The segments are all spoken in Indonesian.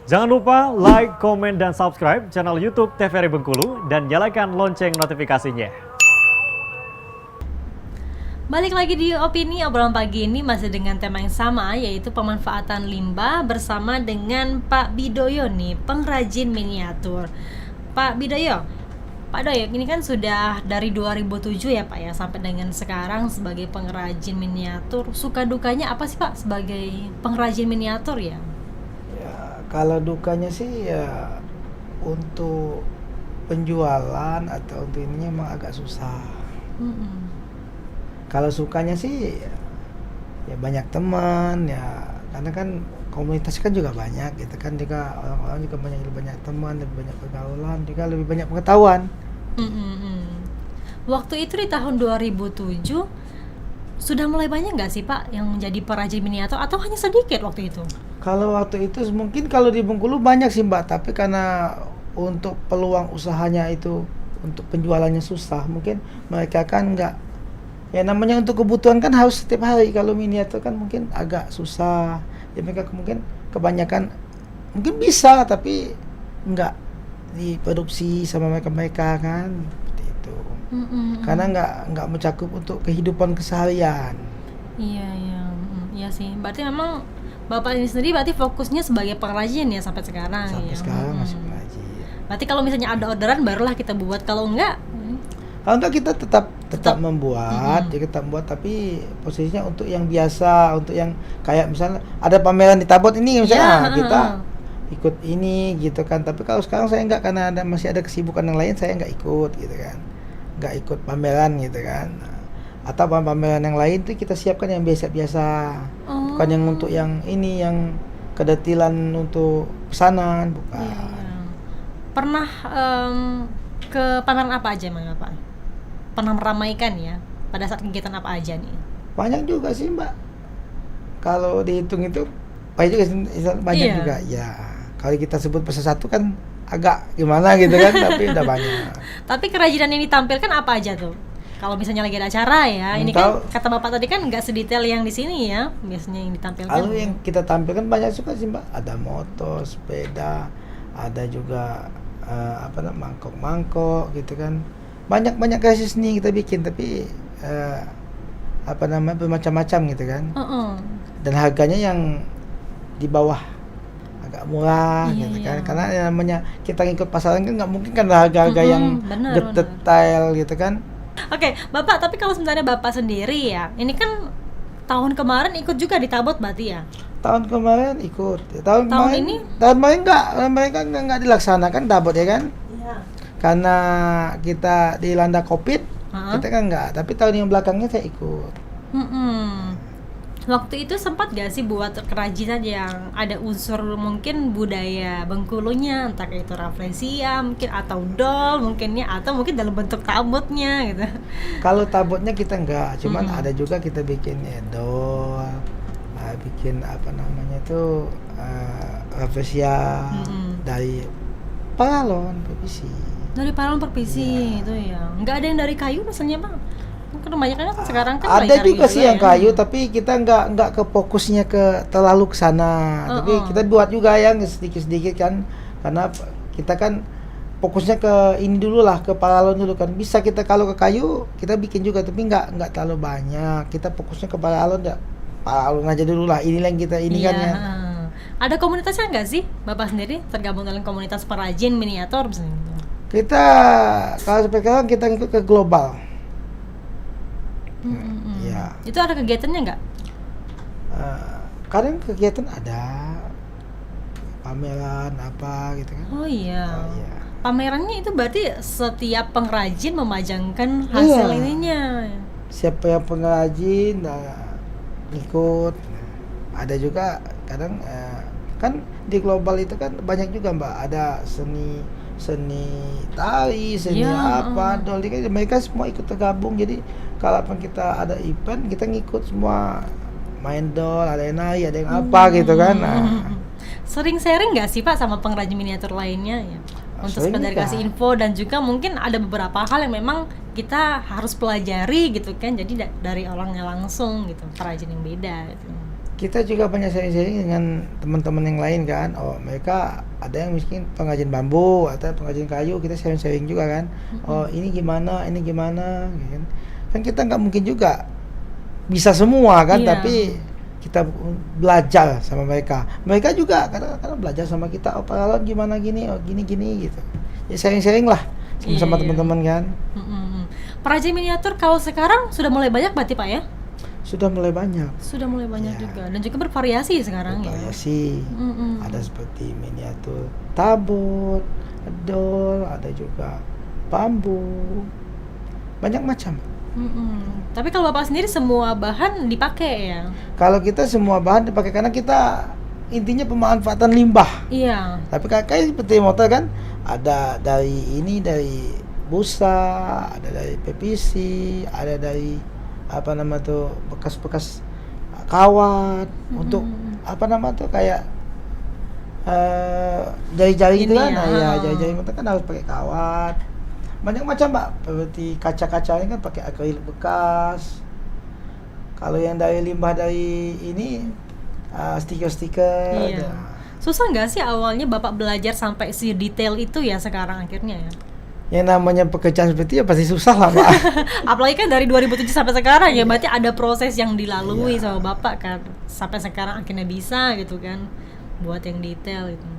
Jangan lupa like, komen, dan subscribe channel YouTube TVRI Bengkulu dan nyalakan lonceng notifikasinya. Balik lagi di Opini, obrolan pagi ini masih dengan tema yang sama, yaitu pemanfaatan limbah bersama dengan Pak Bidoyo nih, pengrajin miniatur. Pak Bidoyo, ini kan sudah dari 2007 ya Pak ya, sampai dengan sekarang sebagai pengrajin miniatur. Suka dukanya apa sih Pak sebagai pengrajin miniatur ya? Ya, kalau dukanya sih ya untuk penjualan atau untuk ininya emang agak susah. Kalau sukanya sih ya banyak teman ya, karena kan komunitas kan juga banyak gitu kan, juga orang-orang juga banyak teman, lebih banyak pergaulan, juga lebih banyak pengetahuan. Waktu itu di tahun 2007 sudah mulai banyak nggak sih Pak yang menjadi perajin miniatur atau hanya sedikit waktu itu? Kalau waktu itu mungkin kalau di Bengkulu banyak sih Mbak, tapi karena untuk peluang usahanya itu untuk penjualannya susah, mungkin mereka kan nggak, ya namanya untuk kebutuhan kan harus setiap hari. Kalau miniatur kan mungkin agak susah, ya mereka mungkin kebanyakan mungkin bisa tapi nggak diproduksi sama mereka kan, seperti itu. Karena nggak mencakup untuk kehidupan keseharian. Iya sih. Berarti memang Bapak ini sendiri berarti fokusnya sebagai pengrajin ya sampai sekarang. Sampai sekarang masih pengrajin. Berarti kalau misalnya ada orderan barulah kita buat, kalau enggak Kita tetap membuat, ya kita membuat, tapi posisinya untuk yang biasa, untuk yang kayak misalnya ada pameran di Tabot ini misalnya, kita ikut ini gitu kan. Tapi kalau sekarang saya enggak, karena masih ada kesibukan yang lain, saya enggak ikut gitu kan, enggak ikut pameran gitu kan. Atau pameran yang lain tuh kita siapkan yang biasa-biasa, bukan yang untuk yang ini, yang kedetilan untuk pesanan, bukan. Pernah ke pameran apa aja emang Pak? Pernah meramaikan ya pada saat kegiatan apa aja nih? Banyak juga sih Mbak, kalau dihitung itu banyak juga ya. Kalau kita sebut persatu kan agak gimana gitu kan, tapi udah banyak. Tapi kerajinan yang ditampilkan apa aja tuh? Kalau misalnya lagi ada acara ya, ini kan kata Bapak tadi kan nggak sedetail yang di sini ya, biasanya yang ditampilkan. Kalau yang kita tampilkan banyak juga sih Mbak, ada motor, sepeda, ada juga mangkok gitu kan. Banyak kreasi seni kita bikin, tapi bermacam-macam gitu kan. Dan harganya yang di bawah, agak murah gitu kan. Karena yang namanya kita ngikut pasaran kan nggak mungkin kan harga-harga yang detail gitu kan. Oke, Bapak, tapi kalau sebenarnya Bapak sendiri ya, ini kan tahun kemarin ikut juga di Tabot berarti ya? Tahun kemarin ikut. Tahun ini? Tahun kemarin nggak dilaksanakan Tabot ya kan? Iya. Karena kita dilanda COVID, kita kan nggak. Tapi tahun yang belakangnya saya ikut. Waktu itu sempat gak sih buat kerajinan yang ada unsur mungkin budaya Bengkulunya, entah itu rafflesia mungkin, atau doll mungkinnya, atau mungkin dalam bentuk tabotnya gitu? Kalau tabotnya kita enggak, cuman ada juga kita bikin doll, bikin rafflesia dari paralon perpisi. Dari paralon perpisi itu ya. Enggak ada yang dari kayu misalnya Bang? Mungkin kebanyakan sekarang kan ada juga sih yang kayu, tapi kita nggak ke fokusnya terlalu ke sana. Tapi kita buat juga yang sedikit kan, karena kita kan fokusnya ke ini dulu lah, ke paralon dulu kan. Bisa kita kalau ke kayu kita bikin juga, tapi nggak terlalu banyak. Kita fokusnya ke paralon ya, paralon aja dulu lah. Inilah yang kita ini kan ya. Ada komunitasnya nggak sih Bapak sendiri tergabung dalam komunitas perajin miniatur misalnya? Kita kalau sekarang kita ngikut ke global. Ya. Itu ada kegiatannya nggak? Kadang kegiatan ada, pameran apa gitu kan. Oh iya. Pamerannya itu berarti setiap pengrajin memajangkan hasil ininya. Siapa yang pengrajin ikut. Ada juga kadang kan di global itu kan banyak juga Mbak, ada seni tari, seni doll, mereka semua ikut tergabung. Jadi kalau kita ada event, kita ngikut semua, main doll, ada yang nari, ada yang apa gitu kan. Sering sharing nggak sih Pak sama pengrajin miniatur lainnya ya? Untuk sekedar kasih info, dan juga mungkin ada beberapa hal yang memang kita harus pelajari gitu kan, jadi dari orangnya langsung gitu, perajin yang beda gitu. Kita juga banyak sharing-sharing dengan teman-teman yang lain kan. Oh, mereka ada yang miskin pengrajin bambu atau pengrajin kayu, kita sharing-sharing juga kan. Oh, ini gimana, gitu kan. Kan kita nggak mungkin juga bisa semua kan, Iya. tapi kita belajar sama mereka. Mereka juga kadang-kadang belajar sama kita. Oh, paralon gimana gini, oh gini gitu. Ya sharing-sharing lah sama-sama Iya. teman-teman kan. Perajin miniatur kalau sekarang sudah mulai banyak berarti Pak ya? Sudah mulai banyak. Sudah mulai banyak Iya. juga dan juga bervariasi sekarang ya. Variasi. Mm-mm. Ada seperti miniatur tabut, dol, ada juga bambu, banyak macam. Tapi kalau Bapak sendiri semua bahan dipakai ya? Kalau kita semua bahan dipakai karena kita intinya pemanfaatan limbah. Iya. Tapi kayak seperti motor kan, ada dari busa, ada dari PVC, ada dari bekas-bekas kawat untuk kayak jari-jari itu Ini kan. ya. Nah, ya jari-jari motor kan harus pakai kawat. Banyak macam Pak, seperti kaca-kacanya kan pakai akrilik bekas. Kalau yang dari limbah dari ini stiker-stiker. Iya. Susah nggak sih awalnya Bapak belajar sampai si detail itu ya sekarang akhirnya ya? Yang namanya pekerjaan seperti itu ya pasti susah lah Pak. Apalagi kan dari 2007 sampai sekarang ya, berarti ada proses yang dilalui Iya. sama Bapak kan sampai sekarang akhirnya bisa gitu kan buat yang detail itu.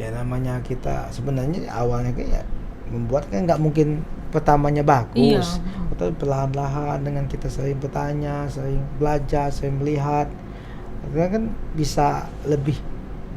Ya namanya kita sebenarnya awalnya kayak membuat kan nggak mungkin pertamanya Iya. bagus. Tapi perlahan-lahan dengan kita sering bertanya, sering belajar, sering melihat, akhirnya kan bisa lebih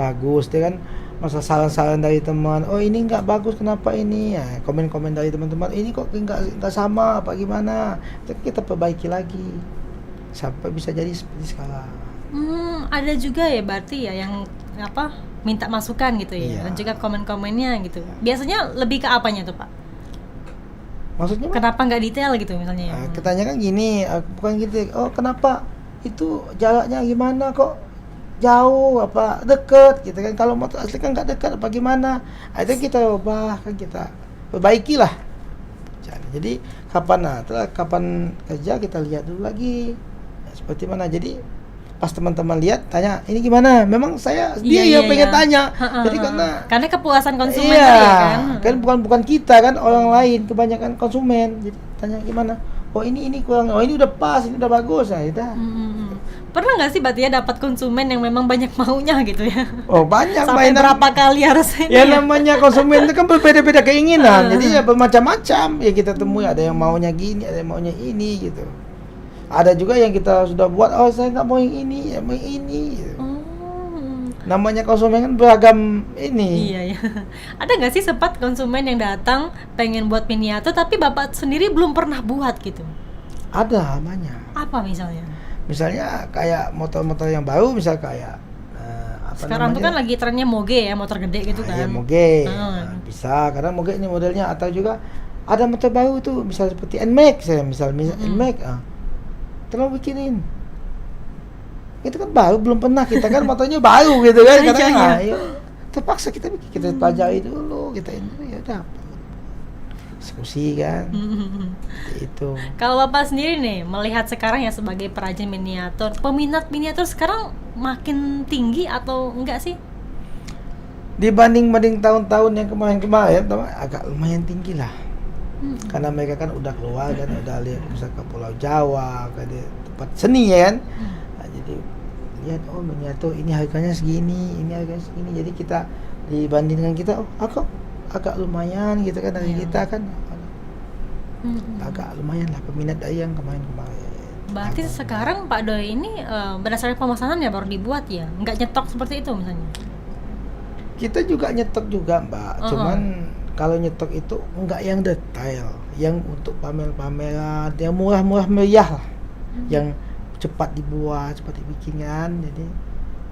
bagus. Dia kan masa saran-saran dari teman, oh ini nggak bagus kenapa ini, ya komen-komen dari teman-teman, ini kok nggak sama apa gimana, jadi kita perbaiki lagi sampai bisa jadi seperti sekarang. Ada juga ya berarti ya yang minta masukan gitu ya, Iya. dan juga komen-komennya gitu. Biasanya lebih ke apanya tuh Pak? Maksudnya Kenapa nggak detail gitu misalnya ya? Ketanya kan gini, bukan gitu. Oh kenapa itu jaraknya gimana kok jauh apa deket gitu kan? Kalau motor asli kan nggak dekat apa gimana? Itu kita ubah kan, kita perbaiki lah. Jadi kapan kerja kita lihat dulu lagi seperti mana. Jadi pas teman-teman lihat tanya ini gimana? Memang saya dia yang pengen tanya. Jadi karena kepuasan konsumen iya, tadi ya kan. bukan kita kan, orang lain, kebanyakan konsumen. Jadi tanya gimana? Oh ini kurang, oh ini udah pas, ini udah bagus, nah udah. Pernah nggak sih berarti ya dapat konsumen yang memang banyak maunya gitu ya? Oh banyak Sampai mainan. berapa kali harusnya? Ya namanya konsumen itu kan berbeda-beda keinginan, jadi ya bermacam-macam. Ya kita temui ada yang maunya gini, ada yang maunya ini gitu. Ada juga yang kita sudah buat, oh saya nggak mau yang ini, ya mau yang ini. Gitu. Namanya konsumen kan beragam ini. Iya ya. Ada nggak sih sempat konsumen yang datang pengen buat miniatur tapi Bapak sendiri belum pernah buat gitu? Ada banyak. Apa misalnya? Misalnya kayak motor-motor yang baru, misal kayak Sekarang tuh kan lagi trennya moge ya, motor gede gitu kan. Ya moge. Ah. Bisa, karena moge ini modelnya, atau juga ada motor baru tuh, misal seperti NMAX ya, misal NMAX. Tolong bikinin. Itu kan baru, belum pernah, kita kan motornya baru gitu kan. Iya, Kadang iya. ayo terpaksa kita bikin, kita pelajari dulu, kita ini ya udah. Diskusi kan. Itu. Kalau Bapak sendiri nih melihat sekarang ya sebagai perajin miniatur, peminat miniatur sekarang makin tinggi atau enggak sih? Dibanding tahun-tahun yang kemarin agak lumayan tinggi lah. Karena mereka kan udah keluar kan, udah lihat bisa ke Pulau Jawa, ke tempat seni ya kan. Nah, jadi lihat oh miniatur ini harganya segini, ini harganya segini. Jadi kita dibandingkan kita, oh agak lumayan gitu kan dari kita kan. Agak lumayan lah peminat dari yang kemarin-kemarin. Berarti sekarang Pak Doi ini berdasarkan pemesanan ya baru dibuat ya, nggak nyetok seperti itu misalnya? Kita juga nyetok juga Mbak, cuman kalau nyetok itu enggak yang detail, yang untuk pamer-pameran, yang murah-murah meriah lah, yang cepat dibuat, cepat dibikinkan. Jadi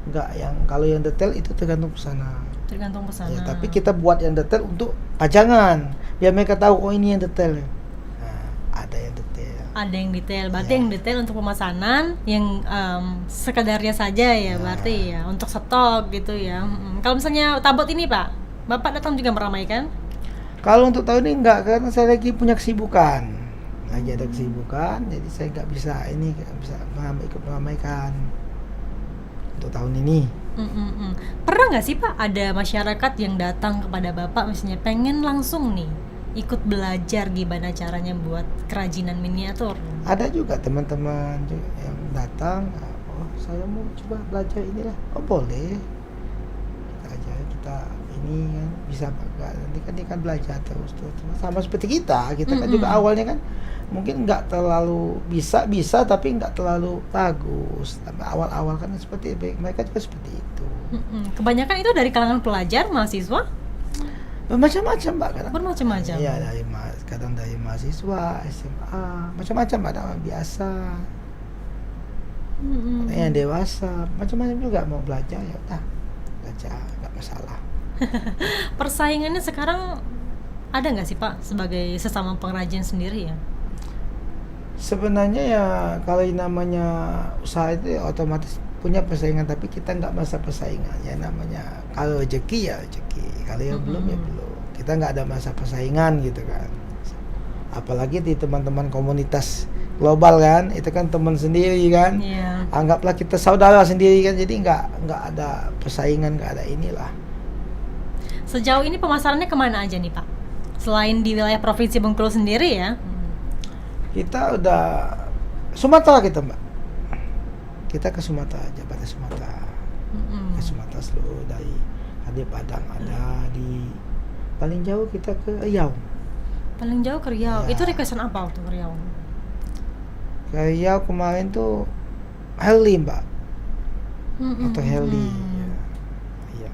enggak yang, kalau yang detail itu tergantung pesanan. Tergantung pesanan. Ya, tapi kita buat yang detail untuk pajangan, biar mereka tahu oh ini yang detail. Nah, ada yang detail. Ada yang detail, berarti yang detail untuk pemesanan, yang sekedarnya saja ya, berarti ya untuk stok gitu ya. Kalau misalnya tabot ini Pak, Bapak datang juga meramaikan? Kalau untuk tahun ini enggak, karena saya lagi punya kesibukan. Lagi ada kesibukan, jadi saya nggak bisa ikut meramaikan. untuk tahun ini. Pernah nggak sih Pak ada masyarakat yang datang kepada Bapak misalnya pengen langsung nih ikut belajar gimana caranya buat kerajinan miniatur? Ada juga teman-teman juga yang datang, oh saya mau coba belajar inilah, oh boleh, kita aja kita ini kan bisa enggak, nanti kan dia kan belajar terus sama seperti kita kan juga awalnya kan mungkin nggak terlalu bisa tapi nggak terlalu bagus, tapi awal-awal kan seperti mereka juga seperti itu. Kebanyakan itu dari kalangan pelajar, mahasiswa? Macam-macam Mbak, kadang Bermacam-macam. iya kadang dari mahasiswa, SMA, macam-macam, ada orang biasa, ada yang dewasa, macam-macam juga mau belajar, ya udah belajar nggak masalah. Persaingannya sekarang ada nggak sih Pak sebagai sesama pengrajin sendiri ya? Sebenarnya ya kalau yang namanya usaha itu ya otomatis punya persaingan, tapi kita nggak masa persaingan, ya namanya kalau rezeki ya rezeki, kalau yang belum ya belum, kita nggak ada masa persaingan gitu kan. Apalagi di teman-teman komunitas global kan, itu kan teman sendiri kan. Anggaplah kita saudara sendiri kan, jadi nggak ada persaingan, nggak ada inilah. Sejauh ini pemasarannya kemana aja nih Pak? Selain di wilayah Provinsi Bengkulu sendiri ya? Kita udah Sumatera kita Mbak, kita ke Sumatera aja, pada Sumatera, ke Sumatera seluruh, dari Padang ada, di paling jauh kita ke Riau. Paling jauh ke Riau, Ya. itu requestan apa waktu ke Riau? Ke Riau kemarin tuh heli Mbak, atau heli. Iya.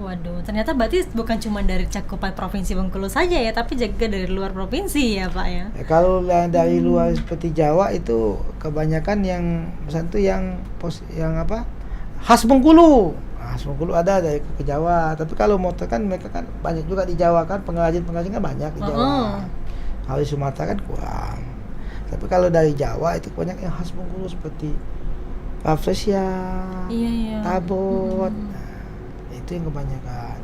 Waduh, ternyata berarti bukan cuma dari cakupan Provinsi Bengkulu saja ya, tapi juga dari luar provinsi ya Pak ya? Ya, kalau dari luar seperti Jawa itu kebanyakan yang misalnya tuh yang apa khas Bengkulu. Khas Bengkulu ada dari ke Jawa. Tapi kalau motor kan mereka kan banyak juga di Jawa kan, pengrajin kan banyak di Jawa. Kalau di Sumatera kan kurang. Tapi kalau dari Jawa itu banyak yang khas Bengkulu seperti Rafflesia, Tabot. Nah, itu yang kebanyakan.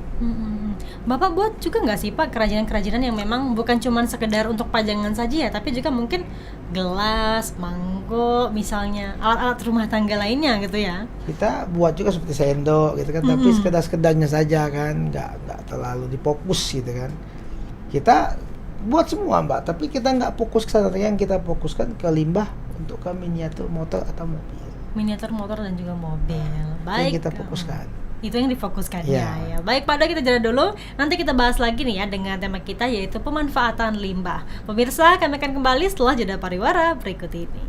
Bapak buat juga nggak sih Pak kerajinan-kerajinan yang memang bukan cuma sekedar untuk pajangan saja ya, tapi juga mungkin gelas, mangkok, misalnya alat-alat rumah tangga lainnya gitu ya? Kita buat juga seperti sendok gitu kan, tapi sekedar-sekedarnya saja kan, nggak terlalu difokus gitu kan. Kita buat semua Mbak, tapi kita nggak fokus ke sana, yang kita fokuskan ke limbah untuk ke miniatur motor atau mobil. Miniatur motor dan juga mobil. Baik. Yang kita fokuskan. Itu yang difokuskan Ya. ya. Baik Pak Do, kita jeda dulu. Nanti kita bahas lagi nih ya dengan tema kita yaitu pemanfaatan limbah. Pemirsa, kami akan kembali setelah jeda pariwara berikut ini.